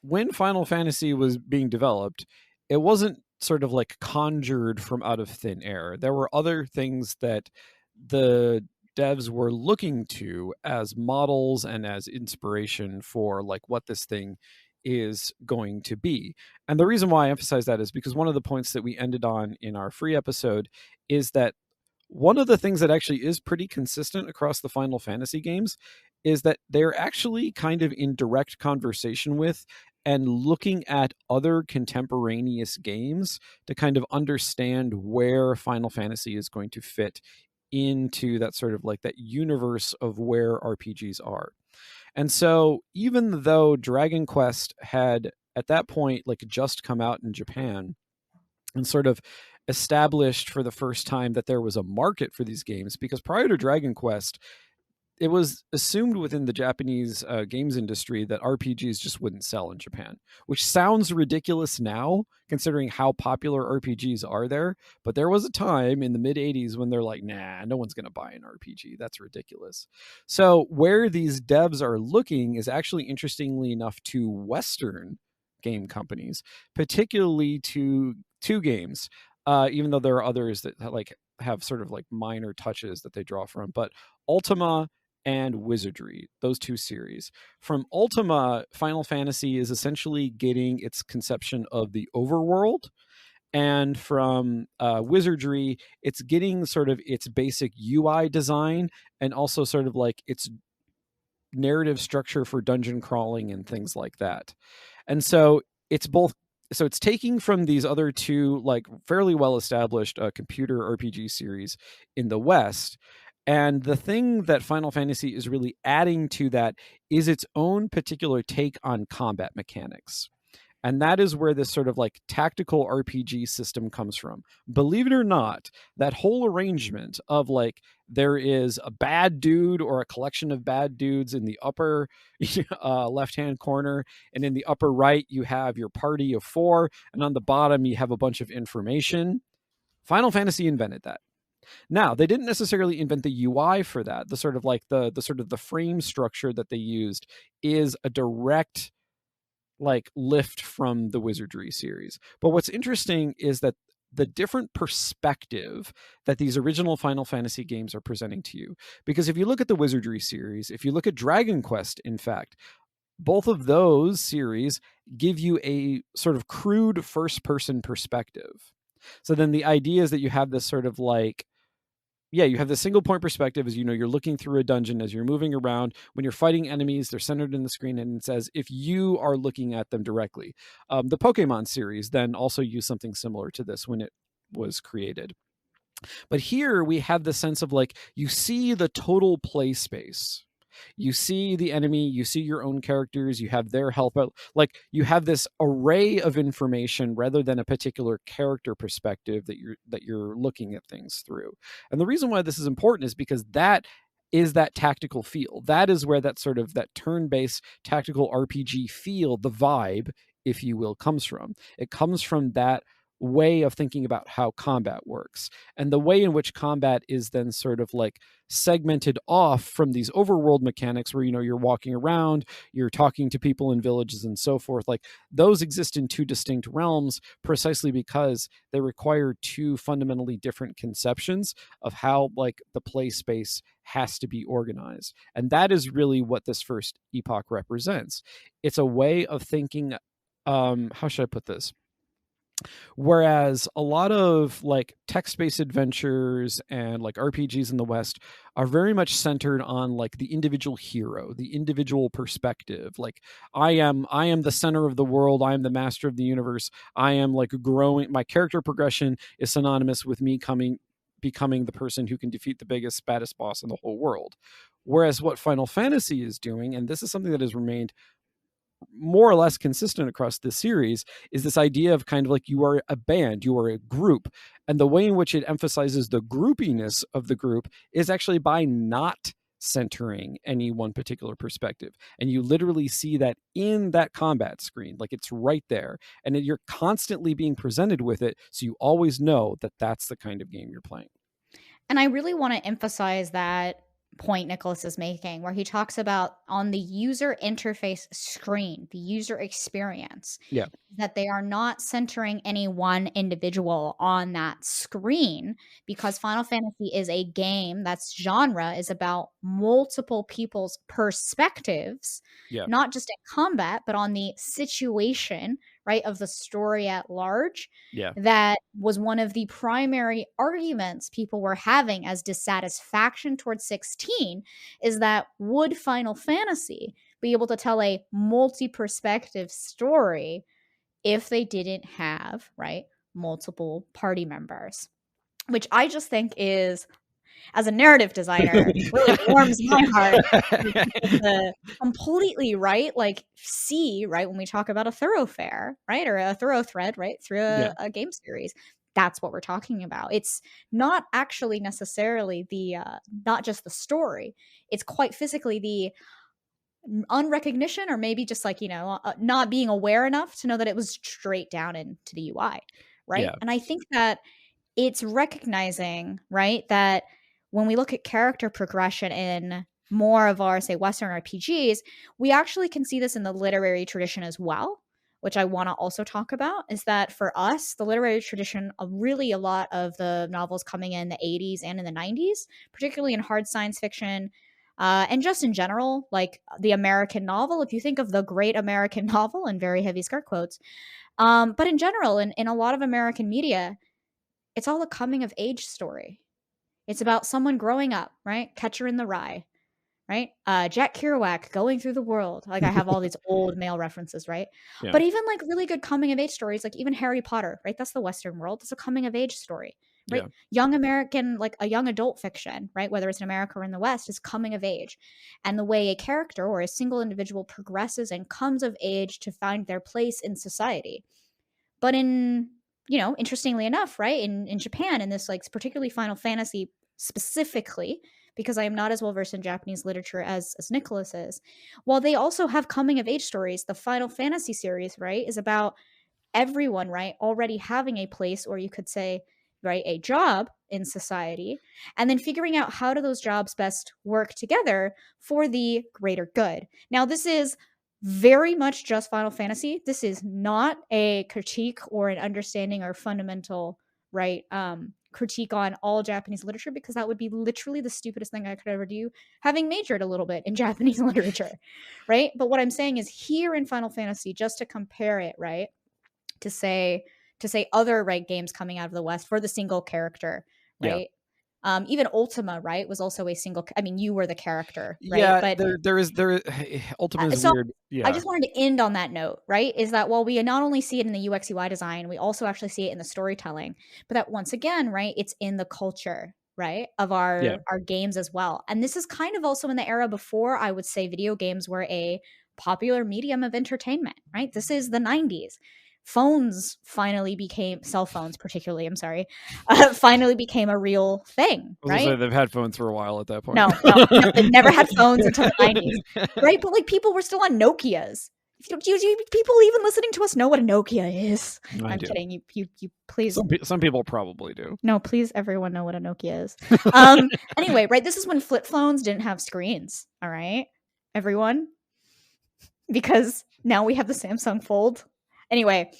when Final Fantasy was being developed, it wasn't sort of like conjured from out of thin air. There were other things that the devs were looking to as models and as inspiration for like what this thing is going to be. And the reason why I emphasize that is because one of the points that we ended on in our free episode is that one of the things that actually is pretty consistent across the Final Fantasy games is that they're actually kind of in direct conversation with and looking at other contemporaneous games to kind of understand where Final Fantasy is going to fit into that sort of like that universe of where RPGs are. And so even though Dragon Quest had at that point like just come out in Japan and sort of established for the first time that there was a market for these games, because prior to Dragon Quest, it was assumed within the Japanese games industry that RPGs just wouldn't sell in Japan, which sounds ridiculous now, considering how popular RPGs are there. But there was a time in the mid 80s when they're like, nah, no one's going to buy an RPG. That's ridiculous. So, where these devs are looking is actually, interestingly enough, to Western game companies, particularly to two games. Even though there are others that like have sort of like minor touches that they draw from, but Ultima and Wizardry, those two series. From Ultima, Final Fantasy is essentially getting its conception of the overworld. And from Wizardry, it's getting sort of its basic UI design and also sort of like its narrative structure for dungeon crawling and things like that. And so it's both. So it's taking from these other two like fairly well established computer RPG series in the West, and the thing that Final Fantasy is really adding to that is its own particular take on combat mechanics. And that is where this sort of like tactical RPG system comes from. Believe it or not, that whole arrangement of like there is a bad dude or a collection of bad dudes in the upper left hand corner, and in the upper right, you have your party of four, and on the bottom, you have a bunch of information. Final Fantasy invented that. Now, they didn't necessarily invent the UI for that. The sort of like the sort of the frame structure that they used is a direct like lift from the Wizardry series. But what's interesting is that the different perspective that these original Final Fantasy games are presenting to you. Because if you look at the Wizardry series, if you look at Dragon Quest, in fact, both of those series give you a sort of crude first person perspective. So then the idea is that you have this sort of like, yeah, you have the single point perspective as you know, you're looking through a dungeon as you're moving around. When you're fighting enemies, they're centered in the screen, and it says if you are looking at them directly. The Pokemon series then also used something similar to this when it was created. But here we have the sense of like you see the total play space. You see the enemy, you see your own characters, you have their health, but like you have this array of information rather than a particular character perspective that you're looking at things through. And the reason why this is important is because that is that tactical feel. That is where that sort of that turn-based tactical RPG feel, the vibe, if you will, comes from. It comes from that way of thinking about how combat works and the way in which combat is then sort of like segmented off from these overworld mechanics where you know you're walking around, you're talking to people in villages and so forth. Like those exist in two distinct realms precisely because they require two fundamentally different conceptions of how like the play space has to be organized. And that is really what this first epoch represents. It's a way of thinking, how should I put this? Whereas a lot of like text-based adventures and like RPGs in the West are very much centered on like the individual hero, the individual perspective. Like I am the center of the world, I am the master of the universe. I am like growing, my character progression is synonymous with me becoming the person who can defeat the biggest baddest boss in the whole world. Whereas what Final Fantasy is doing, and this is something that has remained more or less consistent across the series, is this idea of kind of like you are a band, you are a group. And the way in which it emphasizes the groupiness of the group is actually by not centering any one particular perspective. And you literally see that in that combat screen, like it's right there. And you're constantly being presented with it. So you always know that that's the kind of game you're playing. And I really want to emphasize that point Nicholas is making, where he talks about on the user interface screen, the user experience, Yeah. that they are not centering any one individual on that screen, because Final Fantasy is a game that's genre is about multiple people's perspectives, Yeah. not just in combat, but on the situation, right, of the story at large. Yeah. That was one of the primary arguments people were having as dissatisfaction towards 16, is that would Final Fantasy be able to tell a multi-perspective story if they didn't have, right, multiple party members, which I just think is, as a narrative designer, really warms my heart to completely, right, like see, right, when we talk about a thoroughfare, right, or a thorough thread, right, through Yeah. a game series. That's what we're talking about. It's not actually necessarily the not just the story. It's quite physically the unrecognition, or maybe just like, not being aware enough to know that it was straight down into the UI, right? Yeah. And I think that it's recognizing, right, that when we look at character progression in more of our, say, Western RPGs, we actually can see this in the literary tradition as well, which I want to also talk about. Is that for us, the literary tradition, really a lot of the novels coming in the 80s and in the 90s, particularly in hard science fiction, and just in general, like the American novel, if you think of the great American novel, in very heavy scare quotes, but in general, in a lot of American media, it's all a coming of age story. It's about someone growing up, right? Catcher in the Rye, right? Jack Kerouac going through the world. Like, I have all these old male references, right? Yeah. But even like really good coming of age stories, like even Harry Potter, right? That's the Western world. It's a coming of age story, right? Yeah. Young American, like a young adult fiction, right? Whether it's in America or in the West, is coming of age. And the way a character or a single individual progresses and comes of age to find their place in society. But in, interestingly enough, right, in Japan, in this like particularly Final Fantasy specifically, because I am not as well versed in Japanese literature as Nicholas is, while they also have coming of age stories, the Final Fantasy series, right, is about everyone, right, already having a place, or you could say, right, a job in society, and then figuring out how do those jobs best work together for the greater good. Now, this is very much just Final Fantasy. This is not a critique or an understanding or fundamental, right, critique on all Japanese literature, because that would be literally the stupidest thing I could ever do, having majored a little bit in Japanese literature, right? But what I'm saying is, here in Final Fantasy, just to compare it, right, to say other, right, games coming out of the West for the single character, Yeah. right? Even Ultima, right, was also a single. I mean, you were the character, right? Yeah. But There Ultima is so weird. I Yeah. just wanted to end on that note, right? Is that while we not only see it in the UX UI design, we also actually see it in the storytelling. But that once again, right, it's in the culture, right, of Yeah. our games as well. And this is kind of also in the era before, I would say, video games were a popular medium of entertainment, right? This is the 90s. Phones finally became, cell phones particularly, I'm sorry, finally became a real thing, I was gonna say right? they've had phones for a while at that point. No, no, no, they've never had phones until the 90s, right? But like, people were still on Nokias. People even listening to us know what a Nokia is. I I'm do. kidding. You please. Some people probably do. No, please, everyone know what a Nokia is. Anyway, right? This is when flip phones didn't have screens. All right, everyone, because now we have the Samsung Fold. Anyway,